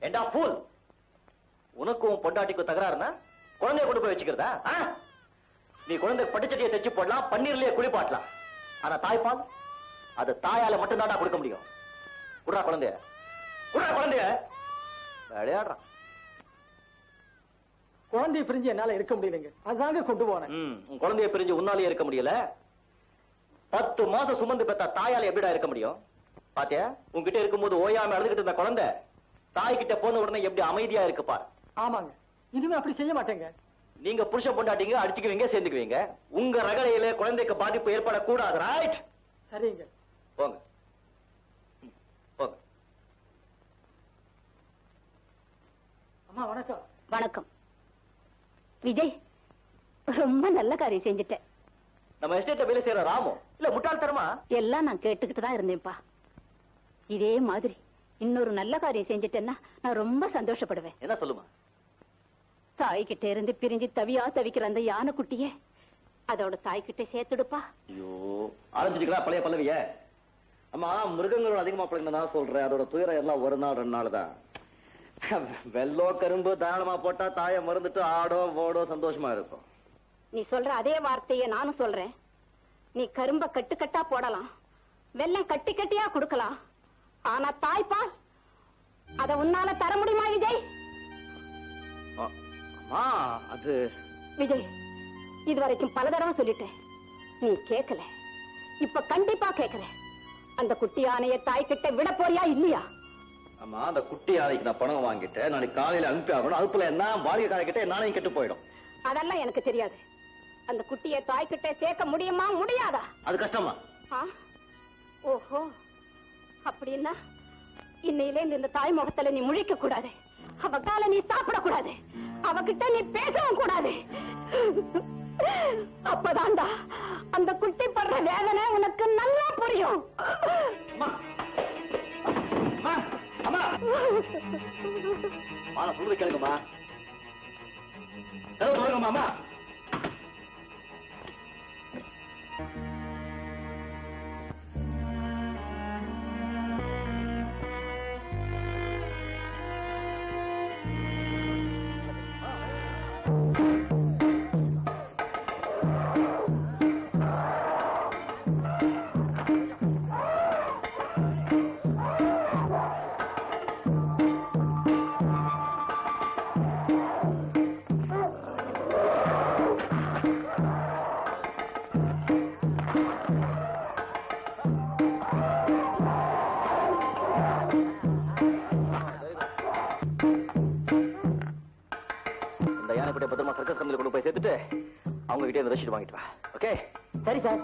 ஏண்டா ஃபூல், உனக்கும் பொண்டாட்டிக்கும் தகராறுனா குழந்தைய கொண்டு போய் வச்சுக்கிறதா? நீ குழந்தை பட்டுச்சட்டியை தைச்சு போடலாம், பன்னீர்லயே குளிப்பாட்டலாம். ஆனா தாய்ப்பால் அது தாயால மட்டும்தான் கொடுக்க முடியும். குடா குழந்தைய, குடா குழந்தைய. விளையாடுறான். குழந்தைய பிரிஞ்சு என்னால இருக்க முடியலைங்க, அதாங்க கொண்டு போனேன். உன் குழந்தைய பிரிஞ்சு உன்னாலேயே இருக்க முடியல. 10 மாசம் சுமந்து பெற்ற தாயால எப்படிடா இருக்க முடியும்? பாத்தியா, உன்கிட்ட இருக்கும்போது ஓயாம அழுதுகிட்டு இருந்த குழந்தை தாய்கிட்ட போன உடனே எப்படி அமைதியா இருக்குப்பா. ஆமாங்க, இனிமே அப்படி செய்ய மாட்டேங்க. நீங்க புருஷன் பொண்டாட்டிங்க, அடிச்சுக்குவீங்க, சேர்ந்துக்குவீங்க. உங்க ரகளையில குழந்தைக்கு பாதிப்பு ஏற்படக்கூடாது. ரைட்? சரிங்க, போங்க போங்க. அம்மா வணக்கம். வணக்கம். விஜய், ரொம்ப நல்ல காரியம் செஞ்சுட்டேன். நம்ம எஸ்டேட்ல வேலை செய்யற ராமு இல்ல முட்டாள்தனமா? எல்லாம் நான் கேட்டுக்கிட்டு தான் இருந்தேன்ப்பா. இதே மாதிரி இன்னொரு நல்ல காரியம் செஞ்சுட்டேன்னா நான் ரொம்ப சந்தோஷப்படுவேன். என்ன சொல்லுமா? தாய்கிட்ட இருந்து பிரிஞ்சு தவியா தவிக்கிற அந்த யானை குட்டியே அதோட தாய்கிட்ட சேர்த்துடுப்பா. ஐயோ, ஆரம்பிச்சுக்கலாம் பழைய பல்லவிய. அம்மா, மிருகங்களோட அதிகமா பழகினா சொல்றேன், அதோட துயரம் எல்லாம் ஒரு நாள் 2 நாள் தான். வெள்ளோ கரும்பு தாராளமா போட்டா தாயை மறந்துட்டு ஆடோ ஓடோ சந்தோஷமா இருக்கும். நீ சொல்ற அதே வார்த்தையை நானும் சொல்றேன். நீ கரும்ப கட்டுக்கட்டா போடலாம், வெள்ளம் கட்டி கட்டியா கொடுக்கலாம். ஆனா தாய்ப்பால் அத உன்னால தர முடியுமா விஜய்? அது விஜய், இதுவரைக்கும் பல தடவை சொல்லிட்டேன், நீ கேட்கல. இப்ப கண்டிப்பா கேட்கல. அந்த குட்டி யானைய தாய்கிட்ட விட போறியா இல்லையா? ஆமா, அந்த குட்டி யானைக்கு நான் பணம் வாங்கிட்டேன், நாளைக்கு காலையில அனுப்பி ஆகணும். அதுக்குள்ள என்ன வாடகைக்காரங்கிட்ட நானே கெட்டு போயிடும். அதெல்லாம் எனக்கு தெரியாது. அந்த குட்டியை தாய்கிட்ட சேர்க்க முடியுமா முடியாதா? அது கஷ்டமா? ஓஹோ, அப்படின்னா இன்னையில இந்த தாய் முகத்துல நீ முழிக்க கூடாது, அவ கால நீ சாப்பிட கூடாது, அவகிட்ட நீ பேசவும் கூடாது. அப்பதான்டா அந்த குட்டி படுற வேதனை உனக்கு நல்லா புரியும். சொல்றது கேளுங்கம்மா. மாமா, பத்திரமா சர்க்கஸ் கம்பெனில கொண்டு போய் சேர்த்துட்டு அவங்க கிட்டே ரசீது வாங்கிட்டு வா. ஓகே? சரி சார்.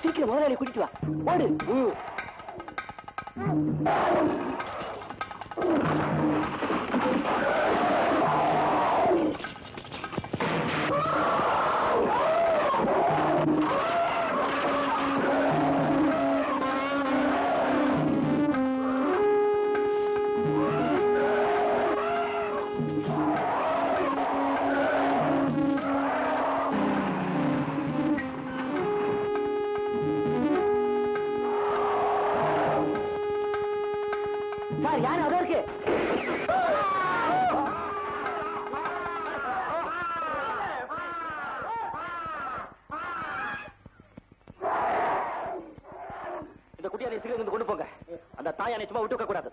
சீக்கிரம் முதலாளி கூட்டிட்டு வா, ஓடு. சார், யாரு அதோ இருக்கு? யானை சீக்கிரம் இருந்து கொண்டு போங்க. அந்த தாயானை சும்மா விட்டு வைக்க கூடாது.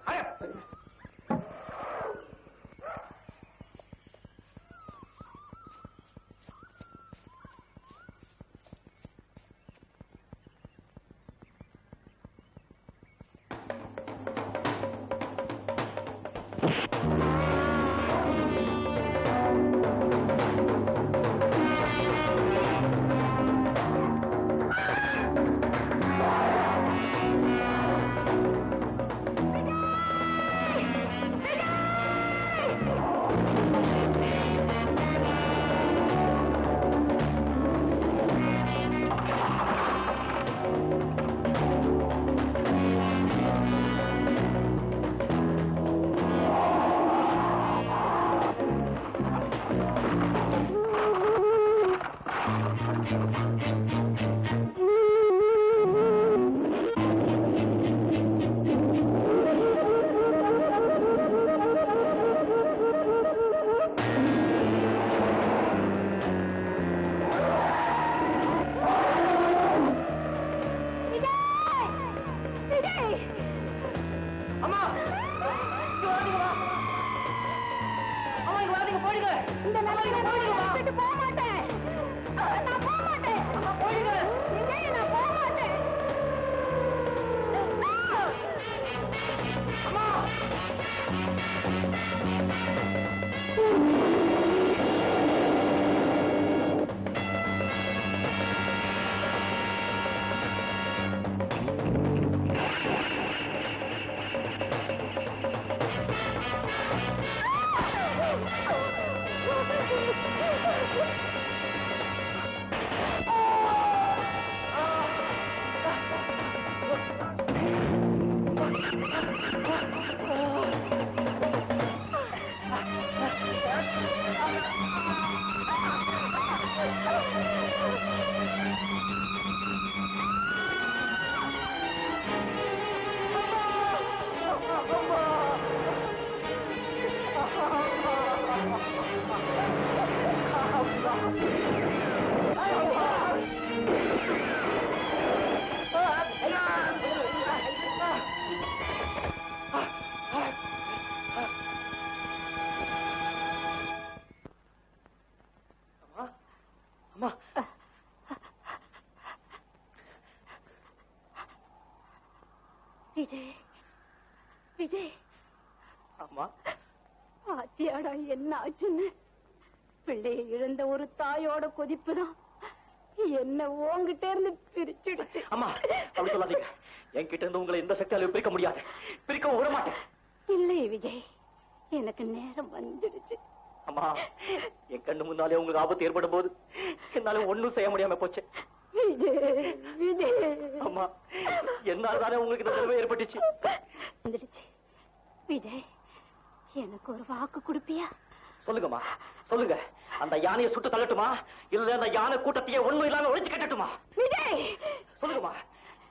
விஜய், விஜய். அம்மா, ஆத்தியாடா என்ன ஆச்சுன்னு? பிள்ளையை இழந்த ஒரு தாயோட கொதிப்புதான் என்ன உன்கிட்ட இருந்து பிரிச்சுடுச்சு. அம்மா, அப்படி சொல்லாதீங்க. என்கிட்ட இருந்து உங்களை எந்த சக்தியாலும் பிரிக்க முடியாது. பிரிக்க விட மாட்டேன். இல்லை விஜய், எனக்கு நேரம் வந்துடுச்சு. அம்மா, என் கண்ணு முன்னாலே உங்களுக்கு ஆபத்து ஏற்படும் போது என்னால ஒண்ணும் செய்ய முடியாம போச்சு. விஜய், விஜய். அம்மா, என்னால்தானே உங்களுக்கு இந்த நிலைமை ஏற்பட்டுச்சு. வந்துடுச்சு. விஜய், எனக்கு ஒரு வாக்கு கொடுப்பியா? சொல்லுங்கம்மா, சொல்லுங்க. அந்த யானையை சுட்டு தள்ளட்டுமா, இல்ல அந்த யானை கூட்டத்தையே ஒண்ணும் இல்லாம ஒழிச்சு கட்டட்டுமா? விஜய், சொல்லுங்கம்மா,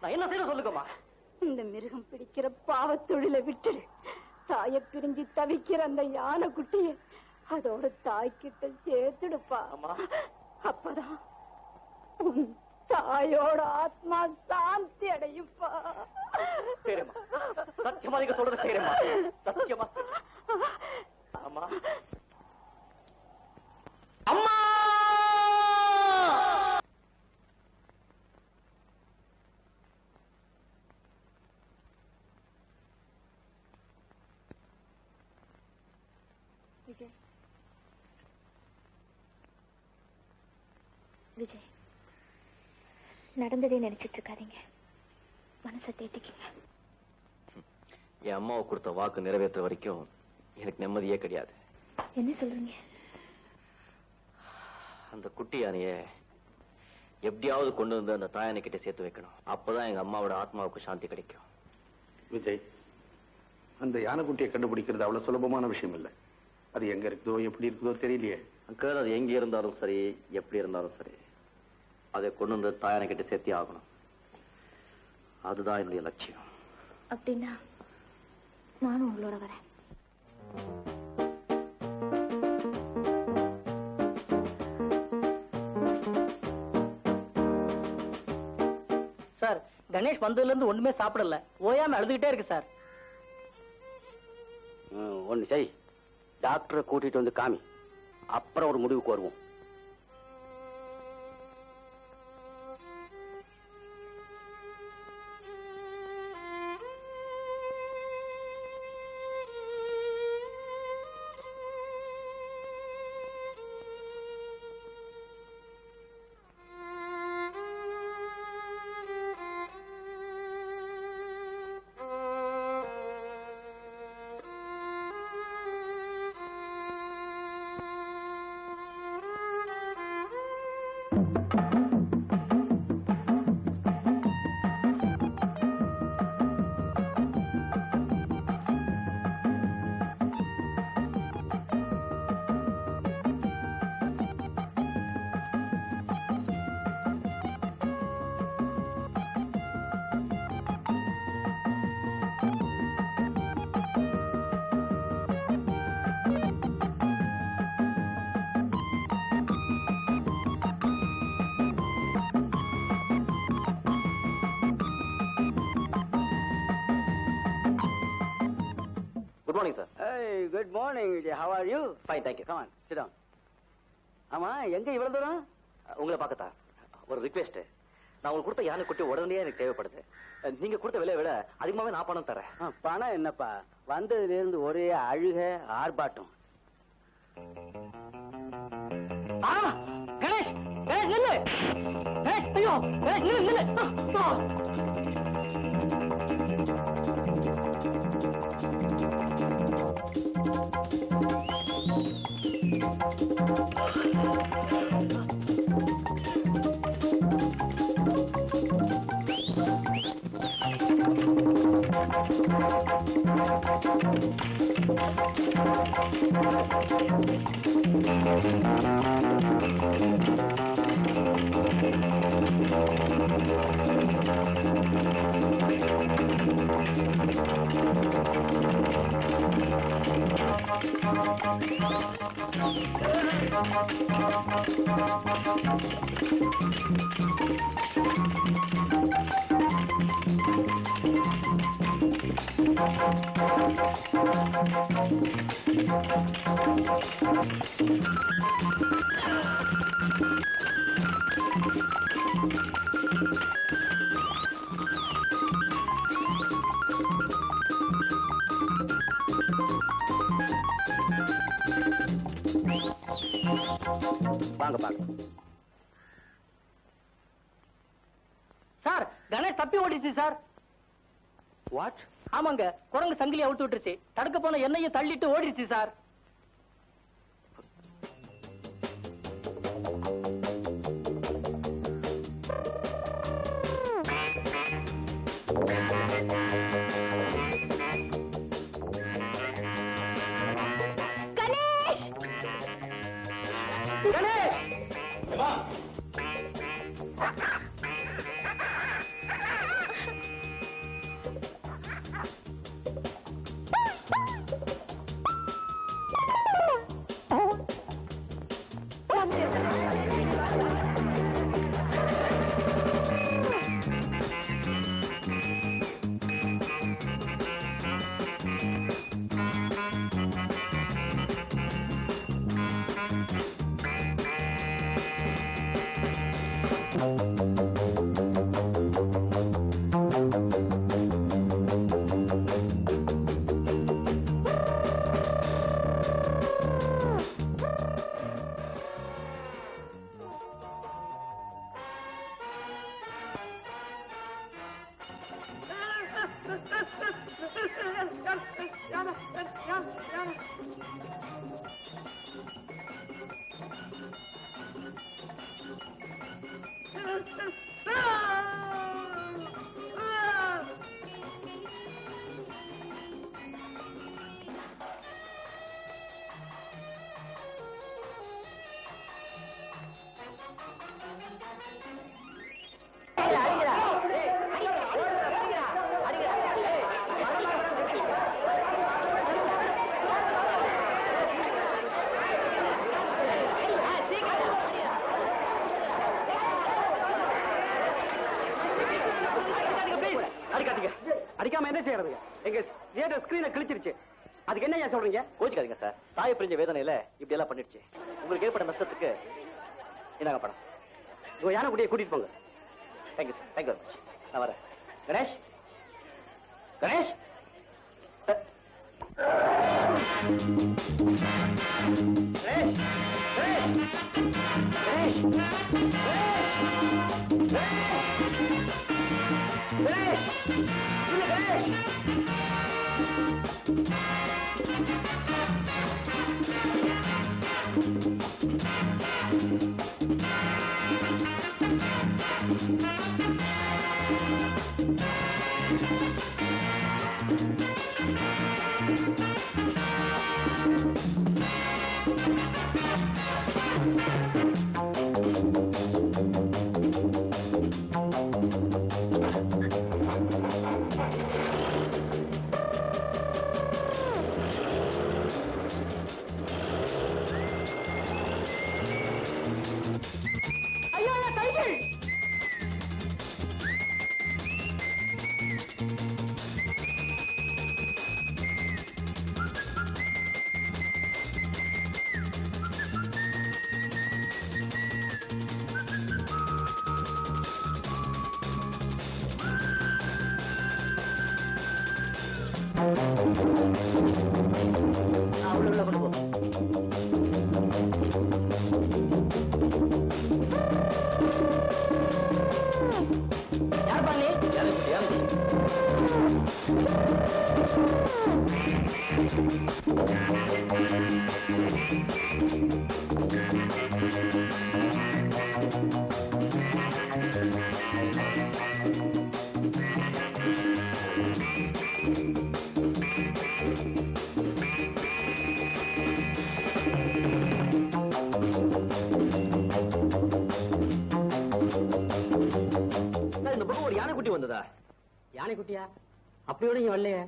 நான் என்ன செய்ய சொல்லுங்கம்மா. இந்த மிருகம் பிடிக்கிற பாவத்தொழிலை விட்டுடு. தாயை பிரிஞ்சு தவிக்கிற அந்த யானை குட்டிய அதோட தாய்கிட்ட சேர்த்துடுப்பா. அம்மா, அப்பதான் உன் தாயோட ஆத்மா சாந்தி அடையுப்பா. சரிம்மா, சத்தியமா நீங்க சொல்றது செய்யறேம்மா. சத்தியமா. அம்மா, அம்மா. விஜய், விஜய், நடந்ததே நினைச்சிட்டு இருக்காதீங்க. மனசை தேத்திக்கீங்க. என் அம்மாவை கொடுத்த வாக்கு நிறைவேற்ற வரைக்கும் எனக்கு நிம்மதியே கிடையாது. என்ன சொல்றீங்க? அந்த குட்டி யானைய எப்படியாவது கொண்டு வந்து அந்த தாயானை கிட்ட சேர்த்து வைக்கணும். அப்பதான் எங்க அம்மாவோட ஆத்மாவுக்கு சாந்தி கிடைக்கும். விஜய், அந்த யானைக்குட்டியை கண்டுபிடிக்கிறது அவ்வளவு சுலபமான விஷயம் இல்லை. அது எங்க இருக்குதோ எப்படி இருக்குதோ தெரியலையே. அங்கிள், அது எங்க இருந்தாலும் சரி, எப்படி இருந்தாலும் சரி, அதை கொண்டு வந்து தாயானை கிட்ட சேர்த்தே ஆகணும். அதுதான் என்னுடைய லட்சியம். அப்படின்னா நானும் உங்களோட வரேன். சார், கணேஷ் கணேஷ் வந்ததுல இருந்து ஒண்ணுமே சாப்பிடல, ஓயாம அழுதுகிட்டே இருக்கு சார். ஒண்ணு செய், டாக்டரை கூட்டிட்டு வந்து காமி, அப்புறம் ஒரு முடிவுக்கு வருவோம். Good morning, sir. Hey, good morning, Vijay. How are you? Fine, thank you. Come on, sit down. ஆமா, எங்க இவ்வளவு தூரம்? உங்களை பார்க்கத்தா ஒரு ரிக்வெஸ்ட். நான் உங்களுக்கு கொடுத்த யானை குட்டி உடனே எனக்கு தேவைப்படுது. நீங்க கொடுத்த விலையை விட அதிகமாவே நான் பணம் தரேன். பணம் என்னப்பா, வந்ததுல இருந்து ஒரே அழுக ஆர்ப்பாட்டம். கணேஷ், கணேஷ் நில்லு. கணேஷ், ஐயோ, கணேஷ் நில்லு, நில்லு. வாங்க பாக்க. சார், கணேஷ் தப்பி ஓடிச்சு சார். வாட்? ஆமாங்க, குரங்கு சங்கிலி அவுத்து விட்டுருச்சு. தடுக்க போன என்னையும் தள்ளிட்டு ஓடிடுச்சு சார். கணேஷ், கணேஷ், அடிக்காம என்ன செய்யறது? எங்க தியேட்டர் ஸ்கிரீனை கிழிச்சிருச்சு. அதுக்கு என்ன ஏன் சொல்றீங்க? கோச்சுக்காதீங்க சார். தாயை பிரிஞ்ச வேதனையில இப்படி எல்லாம் பண்ணிடுச்சு. உங்களுக்கு ஏற்பட்ட நஷ்டத்துக்கு இந்தாங்க படம். உங்க யானைக்குட்டியை கூட்டிட்டு போங்க. Thank you sir. Thank you very much. நான் வரேன். கணேஷ் கணேஷ் கணேஷ் கணேஷ் கணேஷ் கணேஷ் ஐயோ கைகள்! உள்ள கொண்டு போ. யார் பண்ணி? யானைக்குட்டி யானைக்குட்டி. இந்த பக்கம் ஒரு யானைக்குட்டி வந்ததா? யானைக்குட்டியா? அப்படியோட இங்க வரலையே.